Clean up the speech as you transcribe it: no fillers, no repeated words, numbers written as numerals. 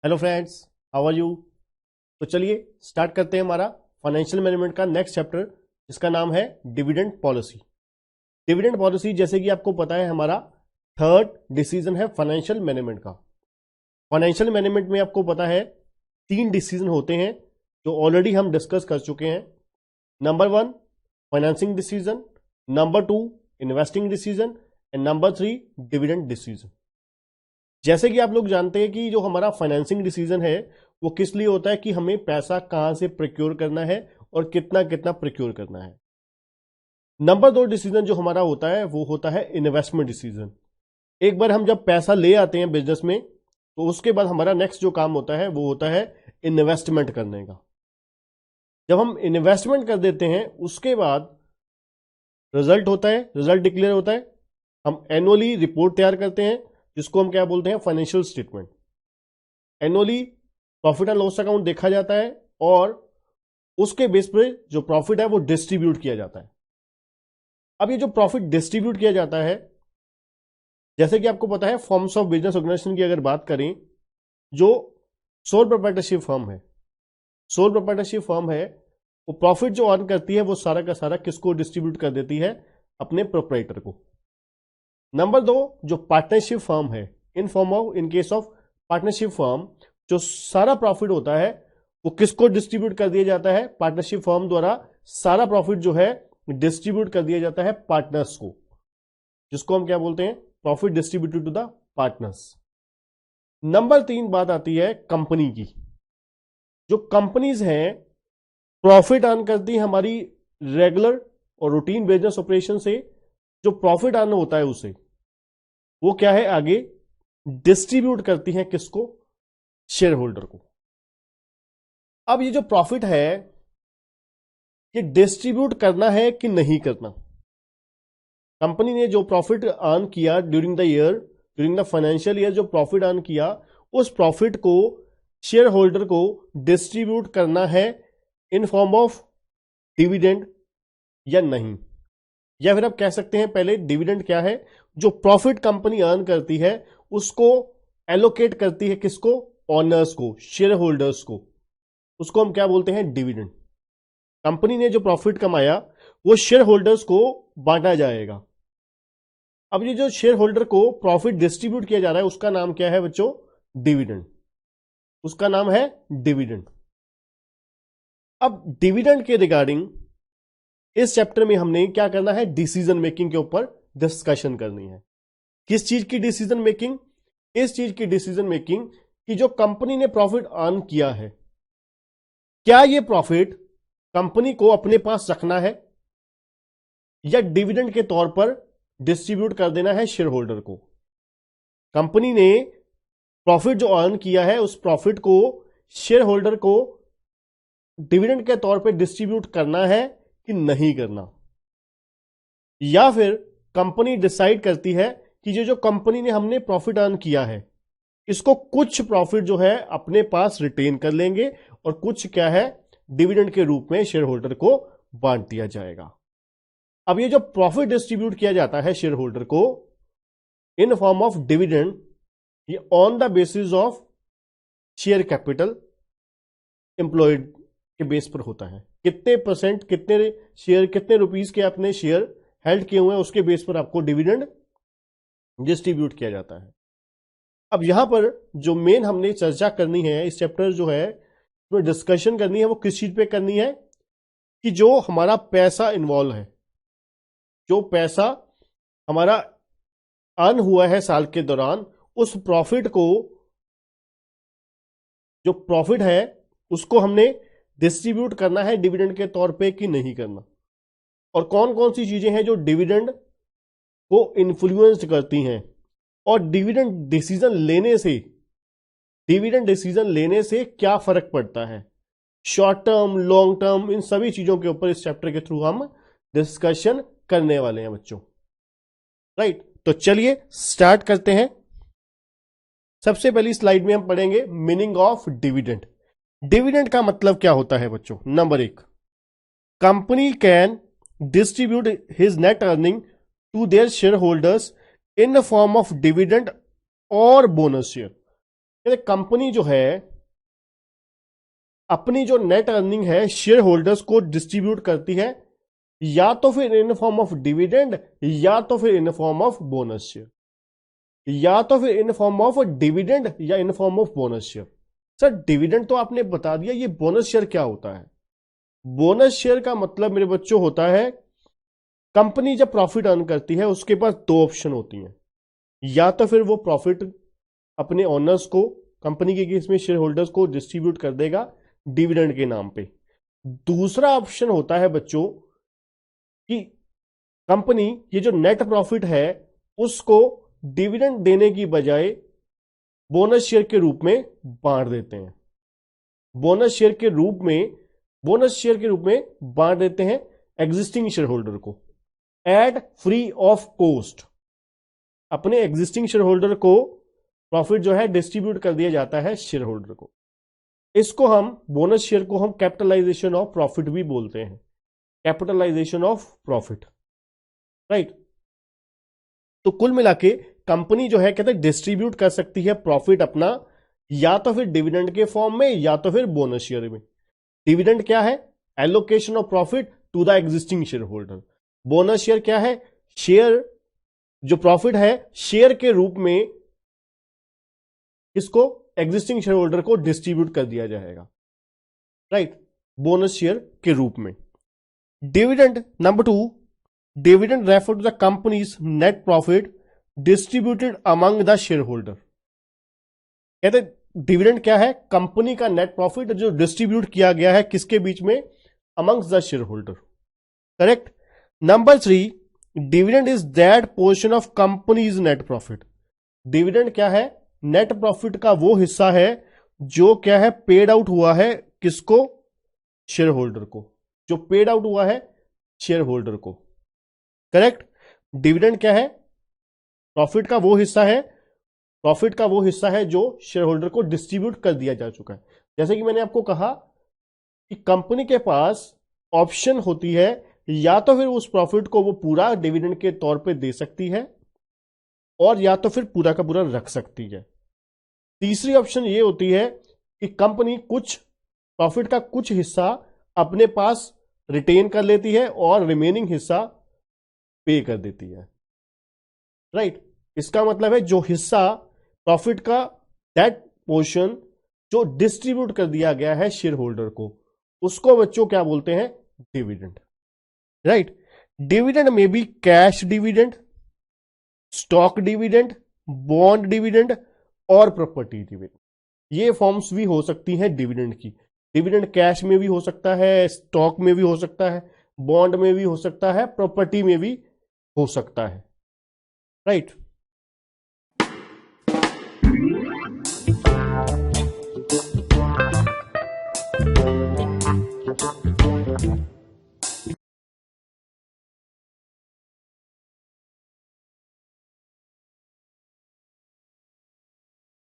Hello friends, how are you. तो चलिए start करते हैं हमारा फाइनेंशियल मैनेजमेंट का नेक्स्ट चैप्टर, जिसका नाम है डिविडेंड पॉलिसी। डिविडेंड पॉलिसी, जैसे कि आपको पता है, हमारा थर्ड डिसीजन है फाइनेंशियल मैनेजमेंट का। फाइनेंशियल मैनेजमेंट में आपको पता है 3 डिसीजन होते हैं जो ऑलरेडी हम डिस्कस कर चुके हैं। Number 1 financing decision, number 2 investing decision and number 3 dividend decision. जैसे कि आप लोग जानते हैं कि जो हमारा फाइनेंसिंग डिसीजन है वो किस लिए होता है कि हमें पैसा कहां से प्रोक्योर करना है और कितना कितना प्रोक्योर करना है। नंबर 2 डिसीजन जो हमारा होता है वो होता है इन्वेस्टमेंट डिसीजन। एक बार हम जब पैसा ले आते हैं बिजनेस में तो उसके बाद हमारा नेक्स्ट जो काम होता है वो होता है इन्वेस्टमेंट करने का। जब हम इन्वेस्टमेंट कर देते हैं उसके बाद रिजल्ट होता है, रिजल्ट डिक्लेयर होता है। हम एनुअली रिपोर्ट तैयार करते हैं जिसको हम क्या बोलते हैं, financial statement. Annually profit and loss account देखा जाता है और उसके बेस पे जो प्रॉफिट है वो डिस्ट्रीब्यूट किया जाता है। अब ये जो प्रॉफिट डिस्ट्रीब्यूट किया जाता है, जैसे कि आपको पता है फॉर्म्स ऑफ बिजनेस ऑर्गेनाइजेशन की अगर बात करें, जो सोल प्रोप्राइटरशिप फर्म है, सोल प्रोप्राइटरशिप फर्म है, वो प्रॉफिट जो अर्न करती है वो सारा का सारा किसको डिस्ट्रीब्यूट कर देती है, अपने प्रोप्राइटर को। नंबर 2 जो पार्टनरशिप फर्म है, in case of partnership firm, जो सारा प्रॉफिट होता है वो किसको डिस्ट्रीब्यूट कर दिया जाता है, पार्टनरशिप फर्म द्वारा सारा प्रॉफिट जो है डिस्ट्रीब्यूट कर दिया जाता है पार्टनर्स को, जिसको हम क्या बोलते हैं, profit distributed to the partners. Number 3 बात आती है कंपनी की। जो कंपनीज हैं प्रॉफिट अर्न करती है हमारी रेगुलर और रूटीन बिजनेस ऑपरेशन से, जो प्रॉफिट अर्न होता है उसे वो क्या है, आगे डिस्ट्रीब्यूट करती हैं किसको, शेयर होल्डर को। अब ये जो प्रॉफिट है ये डिस्ट्रीब्यूट करना है कि नहीं करना। कंपनी ने जो प्रॉफिट अर्न किया during the year, during the financial year, जो प्रॉफिट अर्न किया उस प्रॉफिट को शेयर होल्डर को डिस्ट्रीब्यूट करना है इन फॉर्म ऑफ डिविडेंड या नहीं। या फिर आप कह सकते हैं पहले डिविडेंड क्या है, जो प्रॉफिट कंपनी अर्न करती है उसको एलोकेट करती है किसको, ओनर्स को, शेयर होल्डर्स को, उसको हम क्या बोलते हैं, डिविडेंड। कंपनी ने जो प्रॉफिट कमाया वो शेयर होल्डर्स को बांटा जाएगा। अब ये जो शेयर होल्डर को प्रॉफिट डिस्ट्रीब्यूट किया जा रहा है उसका नाम क्या है बच्चों, डिविडेंड। उसका नाम है डिविडेंड। अब डिविडेंड के रिगार्डिंग इस चैप्टर में हमने क्या करना है, डिसीजन मेकिंग के ऊपर डिस्कशन करनी है। किस चीज की डिसीजन मेकिंग, इस चीज की डिसीजन मेकिंग कि जो कंपनी ने प्रॉफिट अर्न किया है, क्या ये प्रॉफिट कंपनी को अपने पास रखना है या डिविडेंड के तौर पर डिस्ट्रीब्यूट कर देना है शेयर होल्डर को। कंपनी ने प्रॉफिट जो अर्न किया है उस प्रॉफिट को शेयर होल्डर को डिविडेंड के तौर पर डिस्ट्रीब्यूट करना है कि नहीं करना। या फिर कंपनी डिसाइड करती है कि ये जो कंपनी ने हमने प्रॉफिट अर्न किया है इसको कुछ प्रॉफिट जो है अपने पास रिटेन कर लेंगे और कुछ क्या है, डिविडेंड के रूप में शेयर होल्डर को बांट दिया जाएगा। अब ये जो प्रॉफिट डिस्ट्रीब्यूट किया जाता है शेयर होल्डर को इन फॉर्म ऑफ डिविडेंड, ये on the basis of share capital employed के बेस पर होता है। कितने परसेंट, कितने शेयर, कितने रुपीस के अपने शेयर हेल्ड किए हुए हैं उसके बेस पर आपको डिविडेंड डिस्ट्रीब्यूट किया जाता है। अब यहां पर जो मेन हमने चर्चा करनी है, इस चैप्टर जो है उसमें डिस्कशन करनी है, वो किस चीज पे करनी है कि जो हमारा पैसा इन्वॉल्व है, जो पैसा हमारा अर्न हुआ है साल के दौरान, उस प्रॉफिट को, जो प्रॉफिट है उसको हमने डिस्ट्रीब्यूट करना है डिविडेंड के तौर पे कि नहीं करना। और कौन कौन सी चीजें हैं जो डिविडेंड को इन्फ्लुएंस करती हैं, और डिविडेंड डिसीजन लेने से क्या फर्क पड़ता है, शॉर्ट टर्म, लॉन्ग टर्म, इन सभी चीजों के ऊपर इस चैप्टर के थ्रू हम डिस्कशन करने वाले हैं बच्चों। राइट, तो चलिए स्टार्ट करते हैं। सबसे पहली स्लाइड में हम पढ़ेंगे मीनिंग ऑफ डिविडेंड। डिविडेंड का मतलब क्या होता है बच्चों। Number 1, company can distribute his net earning to their share holders in the form of dividend और बोनस शेयर। कहते कंपनी जो है अपनी जो नेट अर्निंग है शेयर होल्डर्स को डिस्ट्रीब्यूट करती है, या तो फिर इन फॉर्म ऑफ डिविडेंड, या तो फिर in form of bonus share, या तो फिर इन फॉर्म ऑफ डिविडेंड या in form of bonus share. Sir dividend तो आपने बता दिया, ये बोनस शेयर क्या होता है? बोनस शेयर का मतलब मेरे बच्चों होता है कंपनी जब प्रॉफिट अर्न करती है उसके पास दो ऑप्शन होती हैं, या तो फिर वो प्रॉफिट अपने ओनर्स को, कंपनी के केस में शेयर होल्डर्स को डिस्ट्रीब्यूट कर देगा डिविडेंड के नाम पे। दूसरा ऑप्शन होता है बच्चों कि कंपनी ये जो नेट प्रॉफिट है उसको डिविडेंड देने की बजाय बोनस शेयर के रूप में बांट देते हैं, बोनस शेयर के रूप में बांट देते हैं एग्जिस्टिंग शेयर होल्डर को एट फ्री ऑफ कॉस्ट। अपने एग्जिस्टिंग शेयर होल्डर को प्रॉफिट जो है डिस्ट्रीब्यूट कर दिया जाता है शेयर होल्डर को। इसको हम बोनस शेयर को हम कैपिटलाइजेशन ऑफ प्रॉफिट भी बोलते हैं, कैपिटलाइजेशन ऑफ प्रॉफिट, राइट। तो कुल मिला के कंपनी जो है कहते हैं डिस्ट्रीब्यूट कर सकती है प्रॉफिट अपना, या तो फिर डिविडेंड के फॉर्म में या तो फिर बोनस शेयर में। डिविडेंड क्या है? Allocation of profit to the existing share holder. Bonus share क्या है? शेयर, जो प्रॉफिट है शेयर के रूप में इसको एग्जिस्टिंग शेयर होल्डर को डिस्ट्रीब्यूट कर दिया जाएगा, राइट, बोनस शेयर के रूप में। Dividend number 2, dividend refer to the company's net profit distributed among the share holder. कहते डिविडेंड क्या है? कंपनी का नेट प्रॉफिट जो डिस्ट्रीब्यूट किया गया है किसके बीच में? Amongst the share holder, correct. Number 3, dividend is that portion of companies net profit. Dividend क्या है? नेट प्रॉफिट का वो हिस्सा है जो क्या है? पेड आउट हुआ है किसको? शेयर होल्डर को, जो पेड आउट हुआ है शेयर होल्डर को, करेक्ट। डिविडेंड क्या है? प्रॉफिट का वो हिस्सा है जो शेयर होल्डर को डिस्ट्रीब्यूट कर दिया जा चुका है। जैसे कि मैंने आपको कहा कि कंपनी के पास ऑप्शन होती है, या तो फिर उस प्रॉफिट को वो पूरा डिविडेंड के तौर पे दे सकती है, और या तो फिर पूरा का पूरा रख सकती है। तीसरी ऑप्शन ये होती है कि कंपनी कुछ प्रॉफिट का कुछ हिस्सा अपने पास रिटेन कर लेती है और रिमेनिंग हिस्सा पे कर देती है, राइट। इसका मतलब है जो हिस्सा प्रॉफिट का, दैट पोर्शन जो डिस्ट्रीब्यूट कर दिया गया है शेयर होल्डर को, उसको बच्चों क्या बोलते हैं? Dividend, right. डिविडेंड में भी cash dividend, stock dividend, bond dividend और प्रॉपर्टी डिविडेंड, ये फॉर्म्स भी हो सकती हैं डिविडेंड की। डिविडेंड कैश में भी हो सकता है, स्टॉक में भी हो सकता है, बॉन्ड में भी हो सकता है, प्रॉपर्टी में भी हो सकता है, राइट।